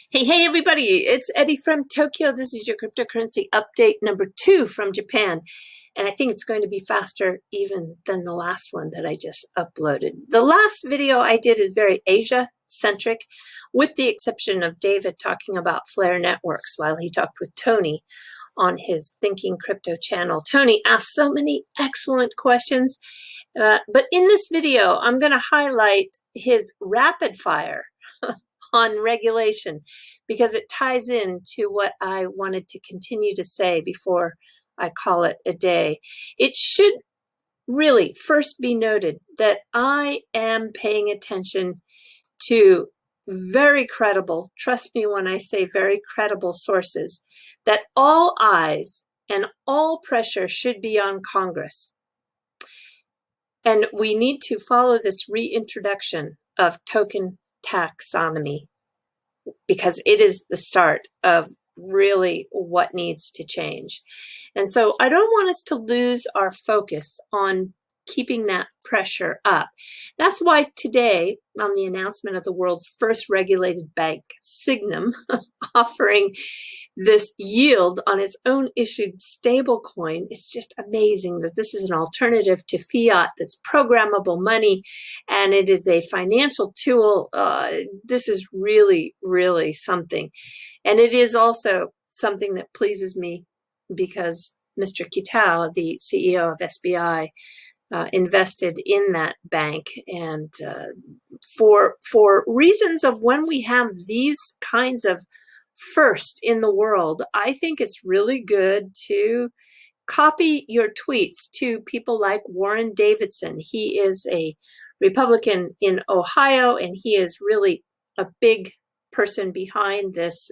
Hey, everybody, it's Eddie from Tokyo. This is your cryptocurrency update number 2 from Japan. And I think it's going to be faster even than the last one that I just uploaded. The last video I did is very Asia-centric, with the exception of David talking about Flare Networks while he talked with Tony on his Thinking Crypto channel. Tony asked so many excellent questions, but in this video, I'm going to highlight his rapid fire on regulation because it ties in to what I wanted to continue to say before I call it a day. It should really first be noted that I am paying attention to very credible, trust me when I say very credible sources, that all eyes and all pressure should be on Congress. And we need to follow this reintroduction of token taxonomy, because it is the start of really what needs to change. And so I don't want us to lose our focus on keeping that pressure up. That's why today, on the announcement of the world's first regulated bank, Sygnum, offering this yield on its own issued stable coin, it's just amazing that this is an alternative to fiat that's programmable money, and it is a financial tool. This is really, really something. And it is also something that pleases me because Mr. Kitao, the CEO of SBI, invested in that bank, and for reasons of when we have these kinds of first in the world, I think it's really good to copy your tweets to people like Warren Davidson. He is a Republican in Ohio, and he is really a big person behind this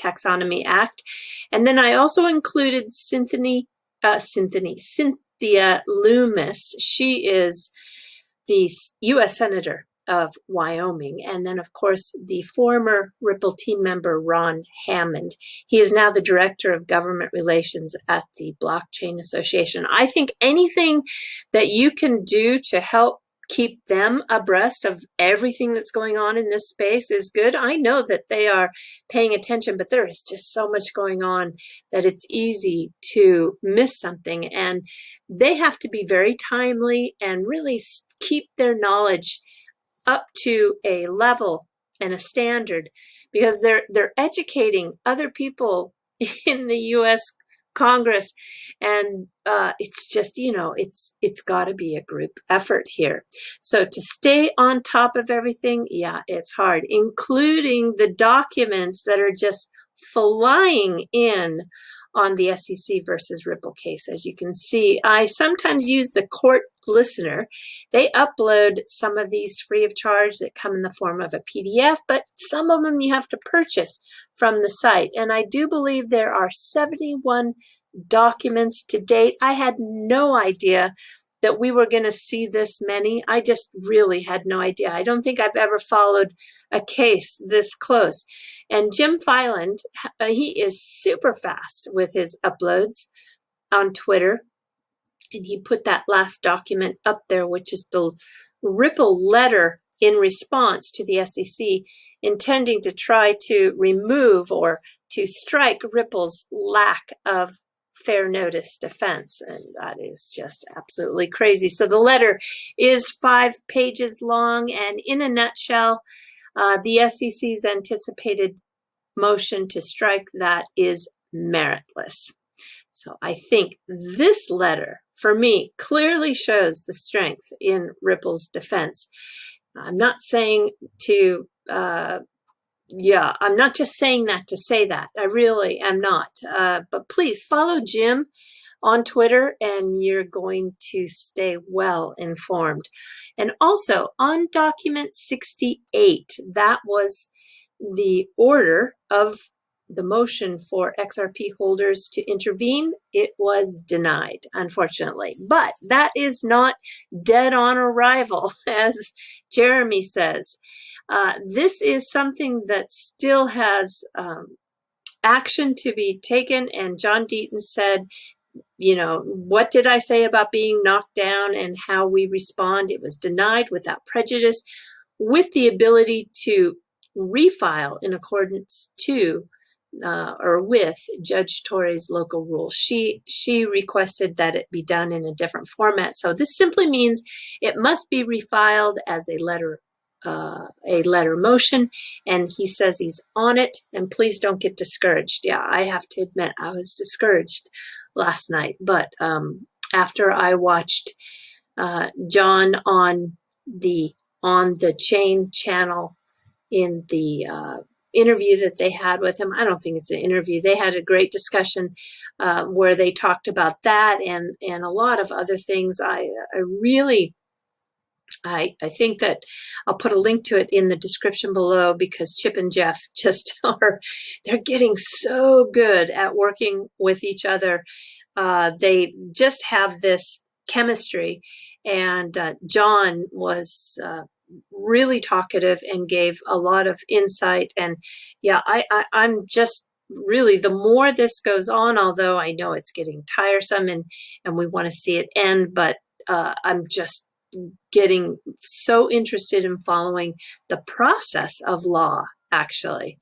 Taxonomy Act. And then I also included Cynthia Loomis. She is the U.S. Senator of Wyoming. And then, of course, the former Ripple team member, Ron Hammond. He is now the Director of Government Relations at the Blockchain Association. I think anything that you can do to help keep them abreast of everything that's going on in this space is good. I know that they are paying attention, but there is just so much going on that it's easy to miss something. And they have to be very timely and really keep their knowledge up to a level and a standard, because they're educating other people in the U.S. Congress, and it's just, it's got to be a group effort here. So to stay on top of everything, yeah, it's hard, including the documents that are just flying in on the SEC versus Ripple case. As you can see, I sometimes use the court listener. They upload some of these free of charge that come in the form of a PDF, but some of them you have to purchase from the site. And I do believe there are 71 documents to date. I had no idea that we were going to see this many. I just really had no idea. I don't think I've ever followed a case this close. And Jim Filand, he is super fast with his uploads on Twitter. And he put that last document up there, which is the Ripple letter in response to the SEC, intending to try to remove or to strike Ripple's lack of fair notice defense. And that is just absolutely crazy. So the letter is 5 pages long, and in a nutshell, the SEC's anticipated motion to strike that is meritless. So I think this letter, for me, clearly shows the strength in Ripple's defense. I'm not saying to, I'm not just saying that to say that. I really am not. But please follow Jim on Twitter, and you're going to stay well informed. And also on document 68, that was the order of the motion for XRP holders to intervene. It was denied, unfortunately. But that is not dead on arrival, as Jeremy says. This is something that still has action to be taken. And John Deaton said, what did I say about being knocked down and how we respond? It was denied without prejudice, with the ability to refile in accordance to or with Judge Torres' local rules. She requested that it be done in a different format. So this simply means it must be refiled as a letter motion, and he says he's on it. And please don't get discouraged. Yeah, I have to admit I was discouraged last night, but after I watched John on the Chain channel in the interview that they had with him. I don't think it's an interview. They had a great discussion where they talked about that and a lot of other things. I think that I'll put a link to it in the description below, because Chip and Jeff just they're getting so good at working with each other. They just have this chemistry, and John was really talkative and gave a lot of insight. And yeah, I'm just really, the more this goes on, although I know it's getting tiresome and we want to see it end, but I'm just getting so interested in following the process of law, actually.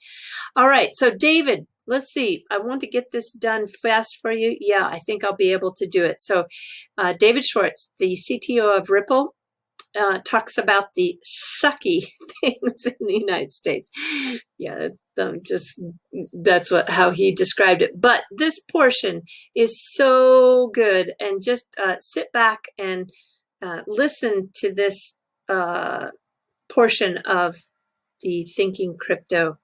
All right, so David, let's see. I want to get this done fast for you. Yeah, I think I'll be able to do it. So David Schwartz, the CTO of Ripple, talks about the sucky things in the United States. Yeah, that's how he described it. But this portion is so good, and just sit back and listen to this portion of the Thinking Crypto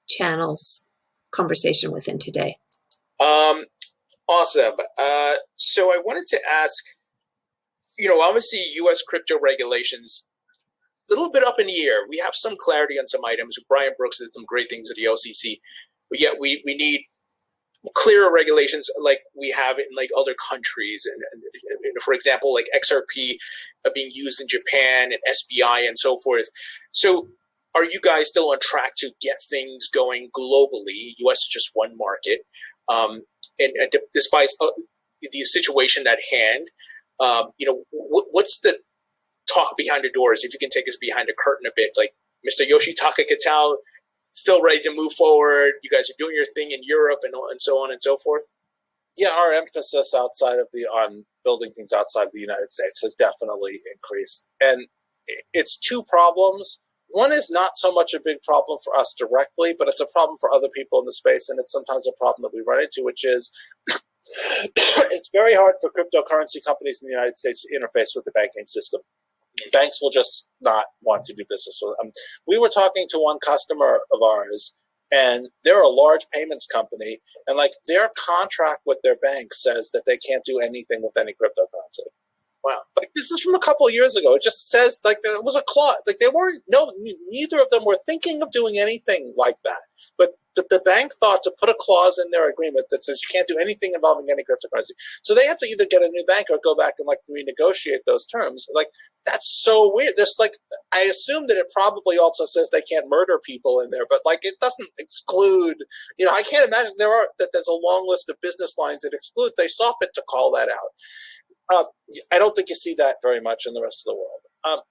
channel's conversation with him today. Awesome. So I wanted to ask, obviously U.S. crypto regulations, it's a little bit up in the air. We have some clarity on some items. Brian Brooks did some great things at the OCC, but yet we need clearer regulations like we have in like other countries. And for example, like XRP being used in Japan and SBI and so forth. So are you guys still on track to get things going globally? U.S. is just one market. And despite the situation at hand, what's the talk behind the doors? If you can take us behind the curtain a bit, like Mr. Yoshitaka Kitao, still ready to move forward. You guys are doing your thing in Europe and so on and so forth. Yeah, our emphasis on building things outside the United States has definitely increased. And it's two problems. One is not so much a big problem for us directly, but it's a problem for other people in the space, and it's sometimes a problem that we run into, which is it's very hard for cryptocurrency companies in the United States to interface with the banking system. Banks will just not want to do business with them. We were talking to one customer of ours, and they're a large payments company, and like their contract with their bank says that they can't do anything with any cryptocurrency. Wow. Like this is from a couple of years ago. It just says like there was a clause. Like neither of them were thinking of doing anything like that. But the bank thought to put a clause in their agreement that says you can't do anything involving any cryptocurrency. So they have to either get a new bank or go back and like renegotiate those terms. Like that's so weird. There's like I assume that it probably also says they can't murder people in there, but like it doesn't exclude. I can't imagine there's a long list of business lines that exclude. They saw fit to call that out. I don't think you see that very much in the rest of the world.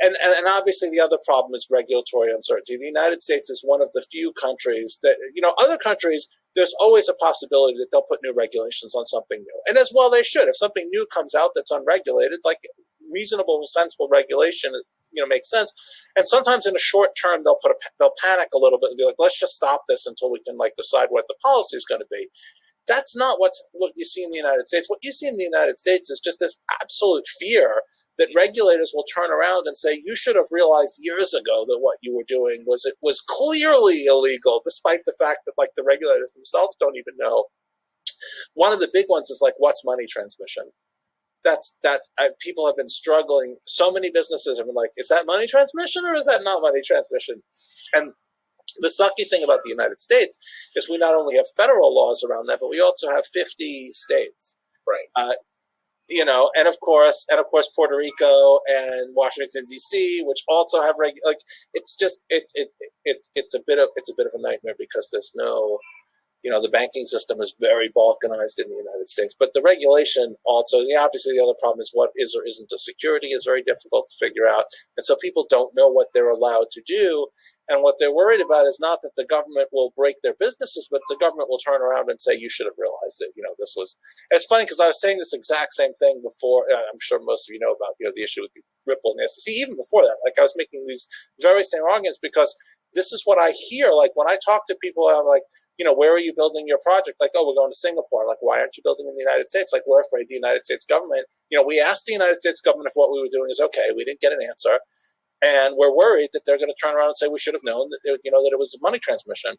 And obviously the other problem is regulatory uncertainty. The United States is one of the few countries that, other countries, there's always a possibility that they'll put new regulations on something new. And as well they should. If something new comes out that's unregulated, like reasonable, sensible regulation, makes sense. And sometimes in a short term, they'll panic a little bit and be like, let's just stop this until we can like decide what the policy is going to be. That's not what you see in the United States. What you see in the United States is just this absolute fear that regulators will turn around and say, you should have realized years ago that what you were doing was clearly illegal, despite the fact that like the regulators themselves don't even know. One of the big ones is like, what's money transmission? People have been struggling. So many businesses have been like, is that money transmission or is that not money transmission? And the sucky thing about the United States is we not only have federal laws around that, but we also have 50 states. Right. And of course Puerto Rico and Washington D.C., which also have it's a bit of a nightmare because there's no The banking system is very balkanized in the United States, but the regulation also, obviously the other problem is what is or isn't a security is very difficult to figure out. And so people don't know what they're allowed to do. And what they're worried about is not that the government will break their businesses, but the government will turn around and say, you should have realized it. This was, it's funny because I was saying this exact same thing before. I'm sure most of you know about, the issue with the Ripple and the SEC. Even before that, like I was making these very same arguments because this is what I hear. Like when I talk to people, I'm like, where are you building your project? Like, oh, we're going to Singapore. Like, why aren't you building in the United States? Like, we're afraid the United States government, we asked the United States government if what we were doing is okay. We didn't get an answer. And we're worried that they're going to turn around and say we should have known that, that it was a money transmission.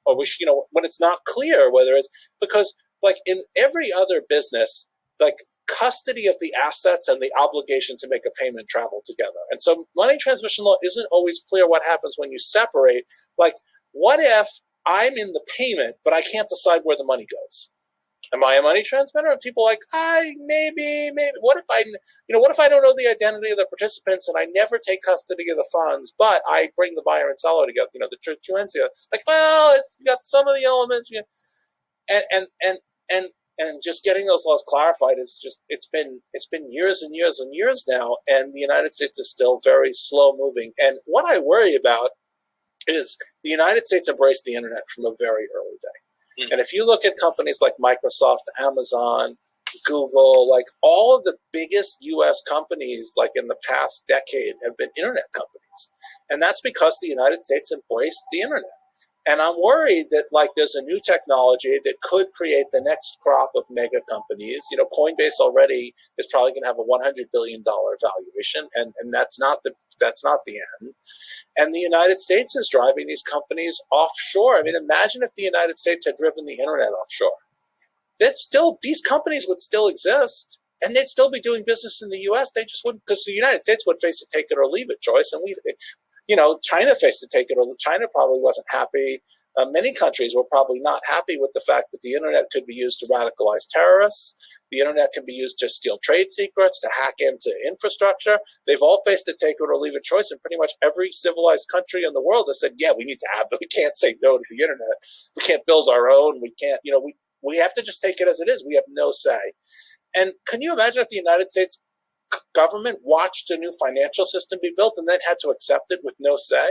Or we should, when it's not clear whether it's, because like in every other business, like custody of the assets and the obligation to make a payment travel together. And so money transmission law isn't always clear what happens when you separate. Like, what if I'm in the payment, but I can't decide where the money goes? Am I a money transmitter? And people are like, maybe. What if I don't know the identity of the participants and I never take custody of the funds, but I bring the buyer and seller together? The truancy. Like, well, you got some of the elements, and just getting those laws clarified is just it's been years and years and years now, and the United States is still very slow moving. And what I worry about is the United States embraced the internet from a very early day. Mm-hmm. And if you look at companies like Microsoft, Amazon, Google, like all of the biggest US companies like in the past decade have been internet companies. And that's because the United States embraced the internet. And I'm worried that like there's a new technology that could create the next crop of mega companies. Coinbase already is probably going to have a $100 billion valuation, and that's not the end. And the United States is driving these companies offshore. I mean, imagine if the United States had driven the internet offshore. These companies would still exist, and they'd still be doing business in the U.S. They just wouldn't, because the United States would face a take it or leave it choice, and China faced a take it or China probably wasn't happy. Many countries were probably not happy with the fact that the internet could be used to radicalize terrorists. The internet can be used to steal trade secrets, to hack into infrastructure. They've all faced a take it or leave it choice, and pretty much every civilized country in the world has said, yeah, we need to have it. We can't say no to the internet. We can't build our own. We can't, we have to just take it as it is. We have no say. And can you imagine if the United States government watched a new financial system be built and then had to accept it with no say?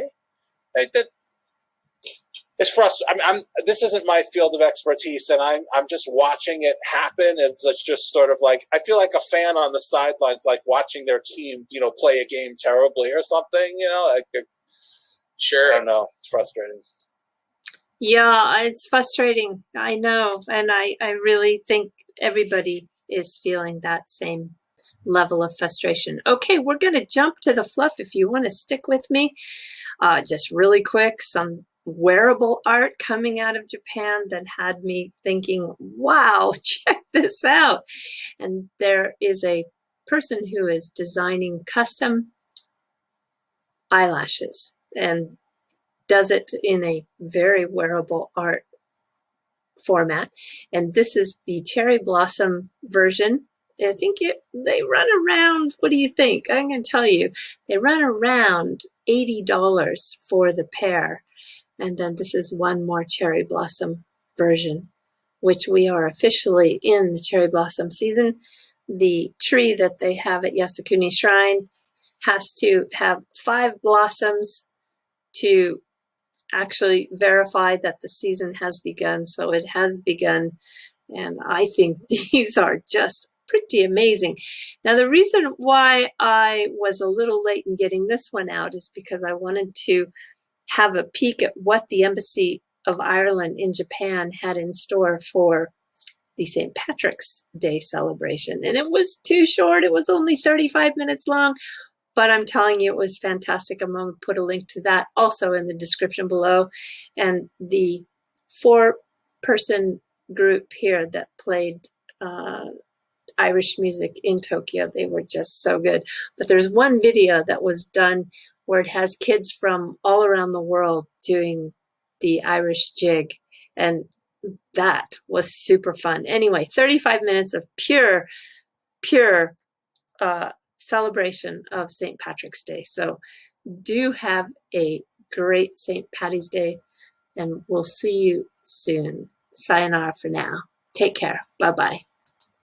It's frustrating. This isn't my field of expertise, and I'm just watching it happen. It's just sort of like I feel like a fan on the sidelines, like watching their team, play a game terribly or something. Sure. I don't know. It's frustrating. Yeah, it's frustrating. I know, and I really think everybody is feeling that same level of frustration. Okay, we're going to jump to the fluff if you want to stick with me. Just really quick, some wearable art coming out of Japan that had me thinking, wow, check this out. And there is a person who is designing custom eyelashes and does it in a very wearable art format. And this is the cherry blossom version. I think they run around, what do you think? I'm going to tell you, they run around $80 for the pair. And then this is one more cherry blossom version, which we are officially in the cherry blossom season. The tree that they have at Yasukuni Shrine has to have 5 blossoms to actually verify that the season has begun. So it has begun. And I think these are just pretty amazing. Now, the reason why I was a little late in getting this one out is because I wanted to have a peek at what the Embassy of Ireland in Japan had in store for the St. Patrick's Day celebration. And it was too short. It was only 35 minutes long. But I'm telling you, it was fantastic. I'm going to put a link to that also in the description below. And the 4-person group here that played Irish music in Tokyo, they were just so good. But there's one video that was done where it has kids from all around the world doing the Irish jig. And that was super fun. Anyway, 35 minutes of pure celebration of St. Patrick's Day. So do have a great St. Patty's Day, and we'll see you soon. sayonara for now. Take care. Bye-bye.